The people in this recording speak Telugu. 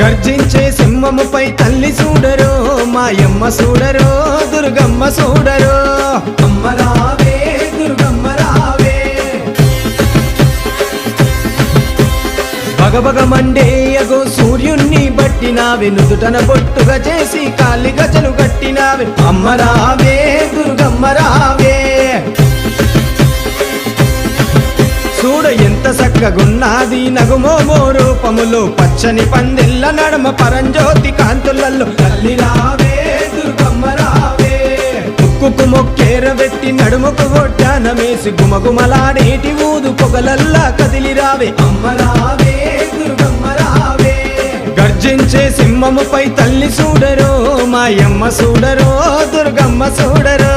గర్జించే సింహముపై తల్లి చూడరో మాయమ్మ చూడరో దుర్గమ్మ చూడరో అమ్మ రావే దుర్గమ్మ రావే బగబగ మండేయగో సూర్యుణ్ణి బట్టినావే నుదుటన బొట్టుగా చేసి కాలి గజలు కట్టినావే అమ్మ రావే దుర్గమ్మ రావే చూడ ఎంత చక్కగున్నది నగుమోమో రూపములో పచ్చని పందిళ్ళ నడమ పరంజ్యోతి కాంతులలో తల్లి రావే దుర్గమ్మ రావే ముక్కుకు మొక్కేరబెట్టి నడుముకు ఒడ్డానమేసి గుమగుమలాడేటి ఊదు పొగలల్లా కదిలి రావే అమ్మ రావే దుర్గమ్మ రావే గర్జించే సింహముపై తల్లి చూడరో మాయమ్మ చూడరో దుర్గమ్మ చూడరో